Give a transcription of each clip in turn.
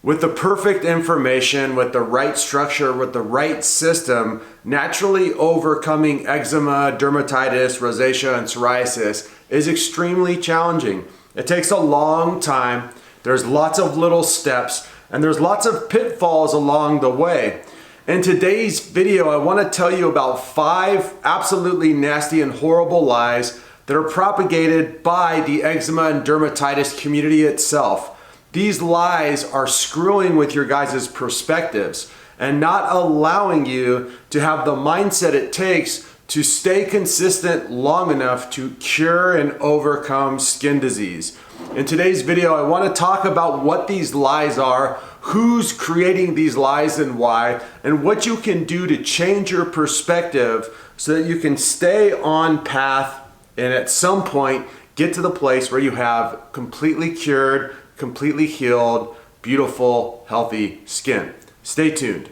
With the perfect information, with the right structure, with the right system, naturally overcoming eczema, dermatitis, rosacea, and psoriasis is extremely challenging. It takes a long time, there's lots of little steps, and there's lots of pitfalls along the way. In today's video, I want to tell you about 5 absolutely nasty and horrible lies that are propagated by the eczema and dermatitis community itself. These lies are screwing with your guys' perspectives and not allowing you to have the mindset it takes to stay consistent long enough to cure and overcome skin disease. In today's video, I want to talk about what these lies are, who's creating these lies and why, and what you can do to change your perspective so that you can stay on path and at some point get to the place where you have completely cured, completely healed, beautiful, healthy skin. Stay tuned.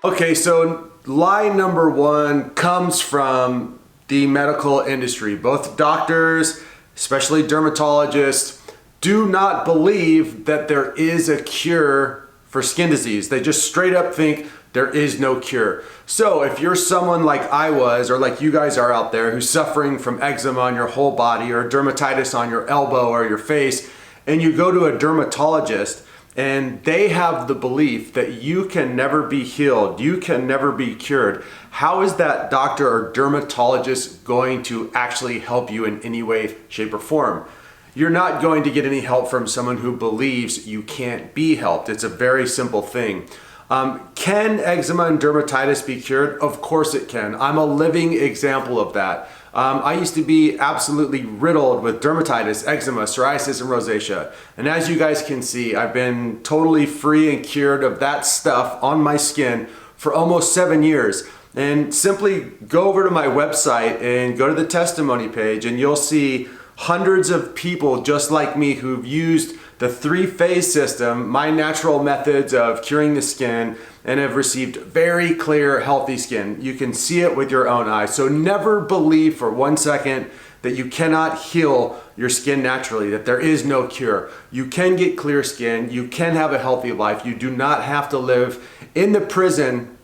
Okay, so lie number 1 comes from the medical industry. Both doctors, especially dermatologists, do not believe that there is a cure for skin disease. They just straight up think there is no cure. So if you're someone like I was, or like you guys are out there, who's suffering from eczema on your whole body or dermatitis on your elbow or your face, and you go to a dermatologist and they have the belief that you can never be healed, you can never be cured, how is that doctor or dermatologist going to actually help you in any way, shape, or form? You're not going to get any help from someone who believes you can't be helped. It's a very simple thing. Can eczema and dermatitis be cured? Of course it can. I'm a living example of that. I used to be absolutely riddled with dermatitis, eczema, psoriasis, and rosacea. And as you guys can see, I've been totally free and cured of that stuff on my skin for almost 7 years. And simply go over to my website and go to the testimony page and you'll see hundreds of people just like me who've used the 3-phase system, my natural methods of curing the skin, and have received very clear, healthy skin. You can see it with your own eyes. So never believe for 1 second that you cannot heal your skin naturally, that there is no cure. You can get clear skin, you can have a healthy life. You do not have to live in the prison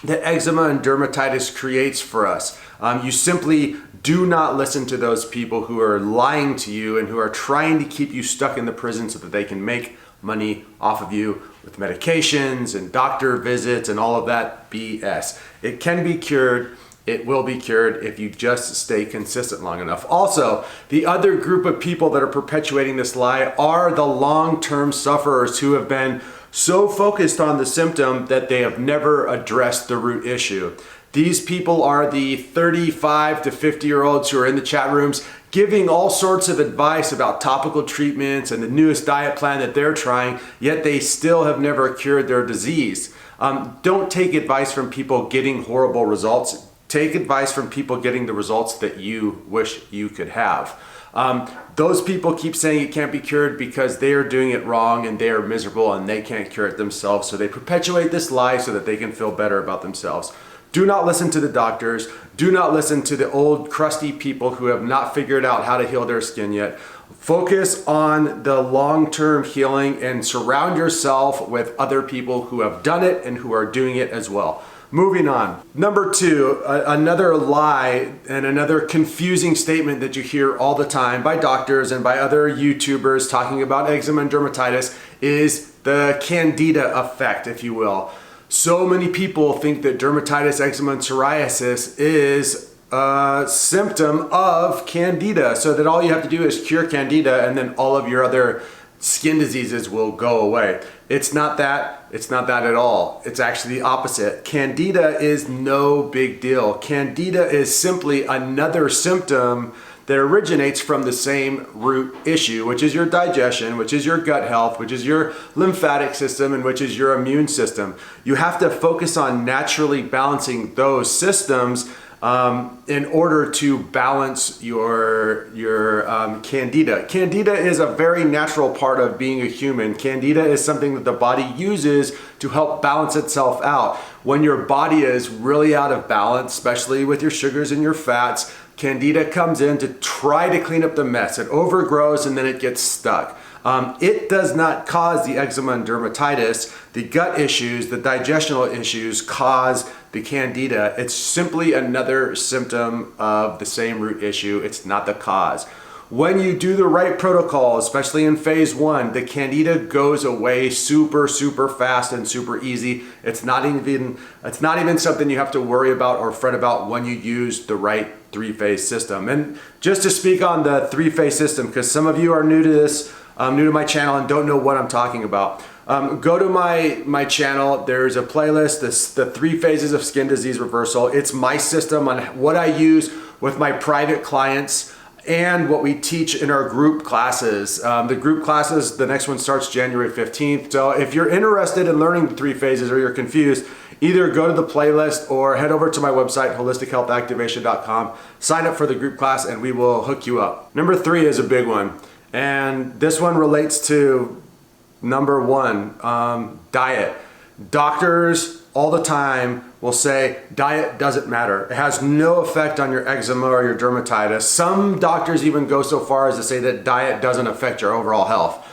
that eczema and dermatitis creates for us. You simply do not listen to those people who are lying to you and who are trying to keep you stuck in the prison so that they can make money off of you with medications and doctor visits and all of that BS. It can be cured. It will be cured if you just stay consistent long enough. Also, the other group of people that are perpetuating this lie are the long-term sufferers who have been so focused on the symptom that they have never addressed the root issue. These people are the 35 to 50-year-olds who are in the chat rooms giving all sorts of advice about topical treatments and the newest diet plan that they're trying, yet they still have never cured their disease. Don't take advice from people getting horrible results. Take advice from people getting the results that you wish you could have. Those people keep saying it can't be cured because they are doing it wrong and they are miserable and they can't cure it themselves. So they perpetuate this lie so that they can feel better about themselves. Do not listen to the doctors. Do not listen to the old crusty people who have not figured out how to heal their skin yet. Focus on the long-term healing and surround yourself with other people who have done it and who are doing it as well. Moving on. Number 2, another lie and another confusing statement that you hear all the time by doctors and by other YouTubers talking about eczema and dermatitis is the Candida effect, if you will. So many people think that dermatitis, eczema, and psoriasis is a symptom of Candida, so that all you have to do is cure Candida and then all of your other skin diseases will go away. It's not that. It's not that at all. It's actually the opposite. Candida is no big deal. Candida is simply another symptom that originates from the same root issue, which is your digestion, which is your gut health, which is your lymphatic system, and which is your immune system. You have to focus on naturally balancing those systems in order to balance your Candida. Candida is a very natural part of being a human. Candida is something that the body uses to help balance itself out. When your body is really out of balance, especially with your sugars and your fats, Candida comes in to try to clean up the mess. It overgrows and then it gets stuck. It does not cause the eczema and dermatitis. The gut issues, the digestional issues cause the Candida. It's simply another symptom of the same root issue. It's not the cause. When you do the right protocol, especially in phase 1, the Candida goes away super fast and super easy. It's not even something you have to worry about or fret about when you use the right 3-phase system. And just to speak on the 3-phase system, because some of you are new to this, new to my channel and don't know what I'm talking about. Go to my channel. There's a playlist, the 3 phases of skin disease reversal. It's my system on what I use with my private clients and what we teach in our group classes. The group classes, the next one starts January 15th. So if you're interested in learning the 3 phases or you're confused, either go to the playlist or head over to my website, holistichealthactivation.com, sign up for the group class and we will hook you up. Number 3 is a big one. And this one relates to number 1, diet. Doctors all the time will say diet doesn't matter. It has no effect on your eczema or your dermatitis. Some doctors even go so far as to say that diet doesn't affect your overall health.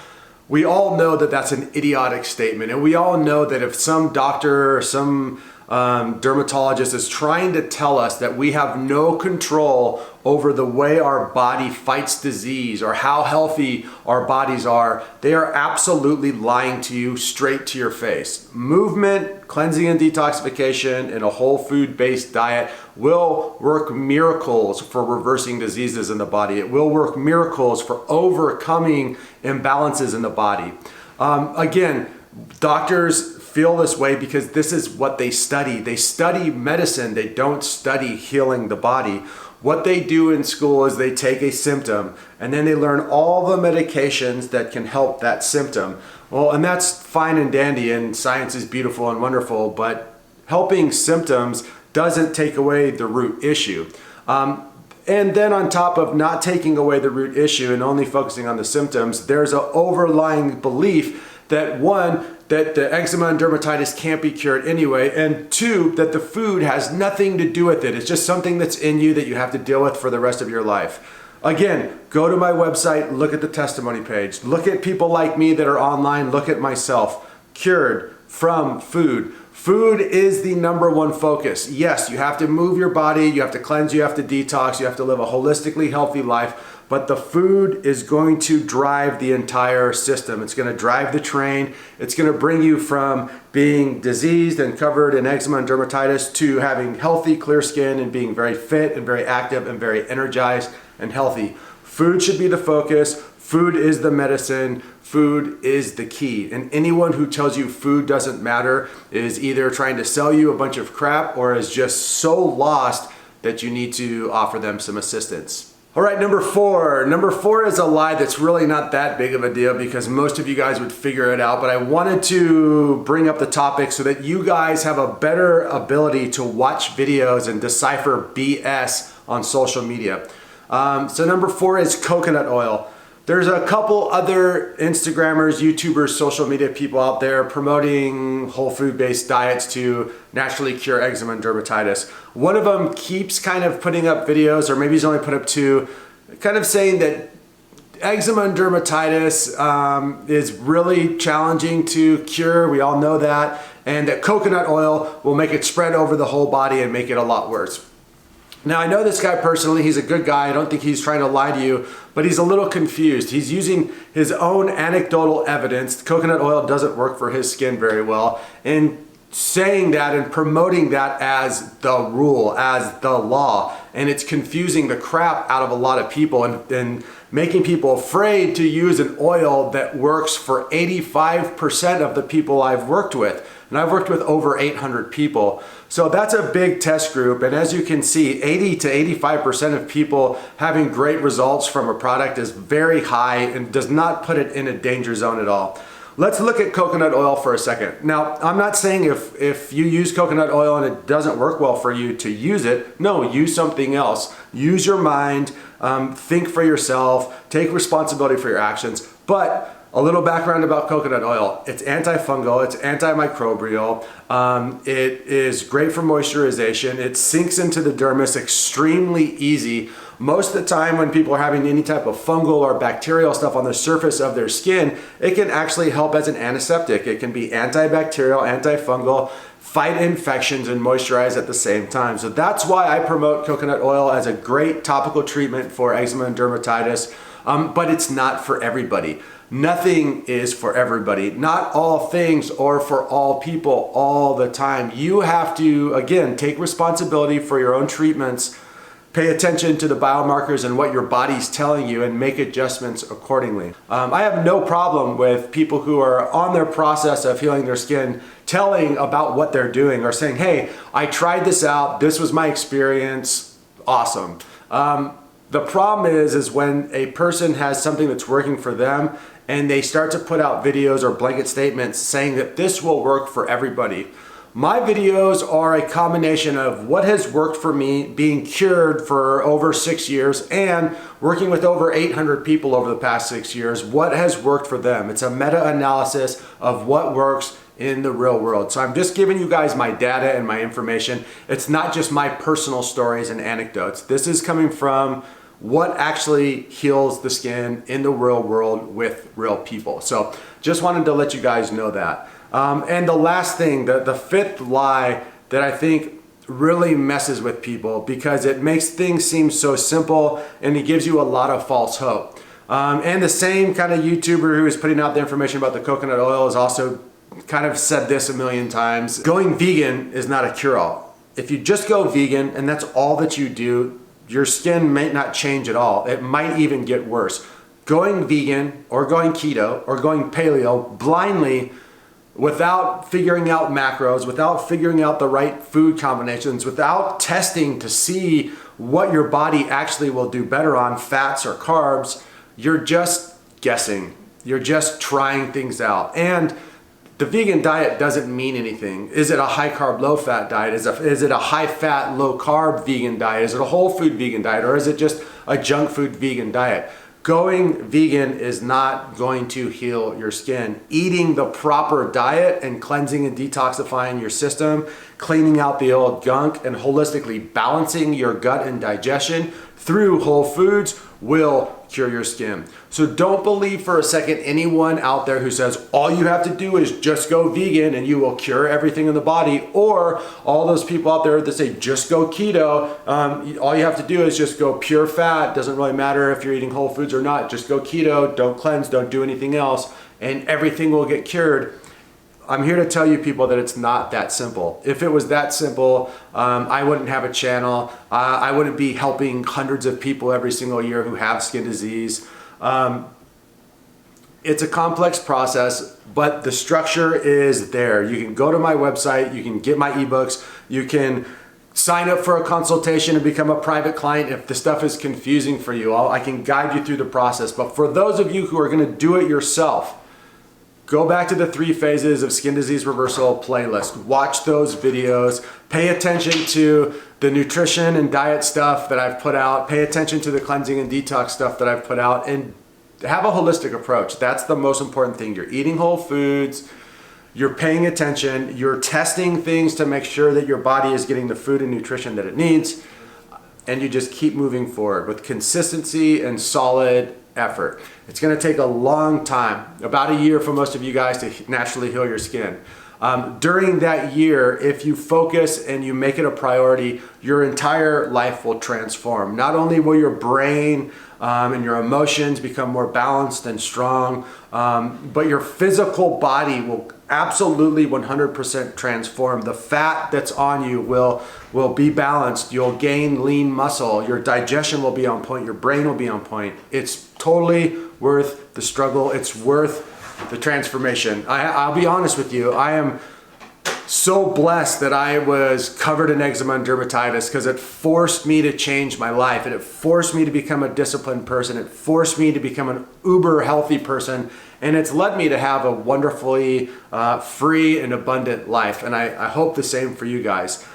We all know that that's an idiotic statement, and we all know that if some doctor or some dermatologist is trying to tell us that we have no control over the way our body fights disease or how healthy our bodies are, they are absolutely lying to you straight to your face. Movement, cleansing and detoxification, and a whole food-based diet will work miracles for reversing diseases in the body. It will work miracles for overcoming imbalances in the body. Again, doctors feel this way because this is what they study. They study medicine. They don't study healing the body. What they do in school is they take a symptom and then they learn all the medications that can help that symptom. Well, and that's fine and dandy, and science is beautiful and wonderful, but helping symptoms doesn't take away the root issue. And then on top of not taking away the root issue and only focusing on the symptoms, there's an overlying belief that 1, that the eczema and dermatitis can't be cured anyway, and 2, that the food has nothing to do with it. It's just something that's in you that you have to deal with for the rest of your life. Again, go to my website, look at the testimony page, look at people like me that are online, look at myself, cured from food. Food is the number 1 focus. Yes, you have to move your body, you have to cleanse, you have to detox, you have to live a holistically healthy life, but the food is going to drive the entire system. It's going to drive the train. It's going to bring you from being diseased and covered in eczema and dermatitis to having healthy, clear skin and being very fit and very active and very energized and healthy. Food should be the focus. Food is the medicine. Food is the key. And anyone who tells you food doesn't matter is either trying to sell you a bunch of crap or is just so lost that you need to offer them some assistance. All right, number 4. Number 4 is a lie that's really not that big of a deal because most of you guys would figure it out, but I wanted to bring up the topic so that you guys have a better ability to watch videos and decipher BS on social media. So number 4 is coconut oil. There's a couple other Instagrammers, YouTubers, social media people out there promoting whole food-based diets to naturally cure eczema and dermatitis. One of them keeps kind of putting up videos, or maybe he's only put up 2, kind of saying that eczema and dermatitis is really challenging to cure. We all know that. And that coconut oil will make it spread over the whole body and make it a lot worse. Now, I know this guy personally, he's a good guy. I don't think he's trying to lie to you, but he's a little confused. He's using his own anecdotal evidence. Coconut oil doesn't work for his skin very well, and saying that and promoting that as the rule, as the law. And it's confusing the crap out of a lot of people and making people afraid to use an oil that works for 85% of the people I've worked with. And I've worked with over 800 people. So that's a big test group. And as you can see, 80 to 85% of people having great results from a product is very high and does not put it in a danger zone at all. Let's look at coconut oil for a second. Now, I'm not saying if you use coconut oil and it doesn't work well for you to use it. No, use something else. Use your mind, think for yourself, take responsibility for your actions. But A little background about coconut oil. It's antifungal, it's antimicrobial, it is great for moisturization, it sinks into the dermis extremely easy. Most of the time when people are having any type of fungal or bacterial stuff on the surface of their skin, it can actually help as an antiseptic. It can be antibacterial, antifungal, fight infections and moisturize at the same time. So that's why I promote coconut oil as a great topical treatment for eczema and dermatitis, but it's not for everybody. Nothing is for everybody. Not all things are for all people all the time. You have to, again, take responsibility for your own treatments, pay attention to the biomarkers and what your body's telling you, and make adjustments accordingly. I have no problem with people who are on their process of healing their skin telling about what they're doing or saying, hey, I tried this out, this was my experience, awesome. The problem is when a person has something that's working for them and they start to put out videos or blanket statements saying that this will work for everybody. My videos are a combination of what has worked for me, being cured for over 6 years, and working with over 800 people over the past 6 years, what has worked for them. It's a meta-analysis of what works in the real world. So I'm just giving you guys my data and my information. It's not just my personal stories and anecdotes. This is coming from what actually heals the skin in the real world with real people. So just wanted to let you guys know that. And the last thing, the fifth lie that I think really messes with people, because it makes things seem so simple and it gives you a lot of false hope. And the same kind of YouTuber who is putting out the information about the coconut oil has also kind of said this a million times. Going vegan is not a cure-all. If you just go vegan and that's all that you do, your skin may not change at all. It might even get worse. Going vegan or going keto or going paleo blindly, without figuring out macros, without figuring out the right food combinations, without testing to see what your body actually will do better on, fats or carbs, you're just guessing. You're just trying things out. And the vegan diet doesn't mean anything. Is it a high carb, low fat diet? Is it a high fat, low carb vegan diet? Is it a whole food vegan diet? Or is it just a junk food vegan diet? Going vegan is not going to heal your skin. Eating the proper diet and cleansing and detoxifying your system, cleaning out the old gunk, and holistically balancing your gut and digestion through whole foods will cure your skin. So don't believe for a second anyone out there who says all you have to do is just go vegan and you will cure everything in the body, or all those people out there that say just go keto, all you have to do is just go pure fat, doesn't really matter if you're eating whole foods or not, just go keto, don't cleanse, don't do anything else, and everything will get cured. I'm here to tell you people that it's not that simple. If it was that simple, I wouldn't have a channel. I wouldn't be helping hundreds of people every single year who have skin disease. It's a complex process, but the structure is there. You can go to my website, you can get my ebooks, you can sign up for a consultation and become a private client if the stuff is confusing for you. I can guide you through the process. But for those of you who are gonna do it yourself, go back to the 3 phases of skin disease reversal playlist. Watch those videos. Pay attention to the nutrition and diet stuff that I've put out. Pay attention to the cleansing and detox stuff that I've put out, and have a holistic approach. That's the most important thing. You're eating whole foods, you're paying attention, you're testing things to make sure that your body is getting the food and nutrition that it needs, and you just keep moving forward with consistency and solid effort. It's going to take a long time, about a year for most of you guys to naturally heal your skin. During that year, if you focus and you make it a priority, your entire life will transform. Not only will your brain and your emotions become more balanced and strong, but your physical body will absolutely 100% transform. The fat that's on you will be balanced. You'll gain lean muscle. Your digestion will be on point. Your brain will be on point. It's totally worth the struggle. It's worth the transformation. I'll be honest with you. I am so blessed that I was covered in eczema and dermatitis, because it forced me to change my life, and it forced me to become a disciplined person. It forced me to become an uber healthy person, and it's led me to have a wonderfully free and abundant life. And I hope the same for you guys.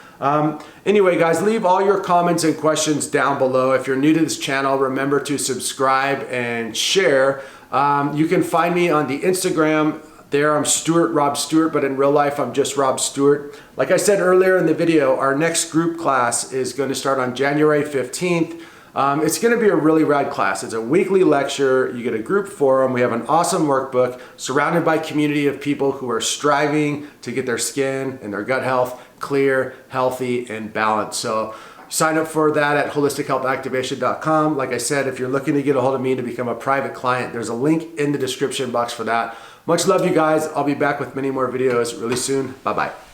Anyway, guys, leave all your comments and questions down below. If you're new to this channel, remember to subscribe and share. You can find me on the Instagram. There I'm Stuart, Rob Stuart, but in real life I'm just Rob Stuart. Like I said earlier in the video, our next group class is going to start on January 15th. It's going to be a really rad class. It's a weekly lecture. You get a group forum. We have an awesome workbook surrounded by a community of people who are striving to get their skin and their gut health clear, healthy, and balanced. So sign up for that at holistichealthactivation.com. Like I said, if you're looking to get a hold of me to become a private client, there's a link in the description box for that. Much love, you guys. I'll be back with many more videos really soon. Bye-bye.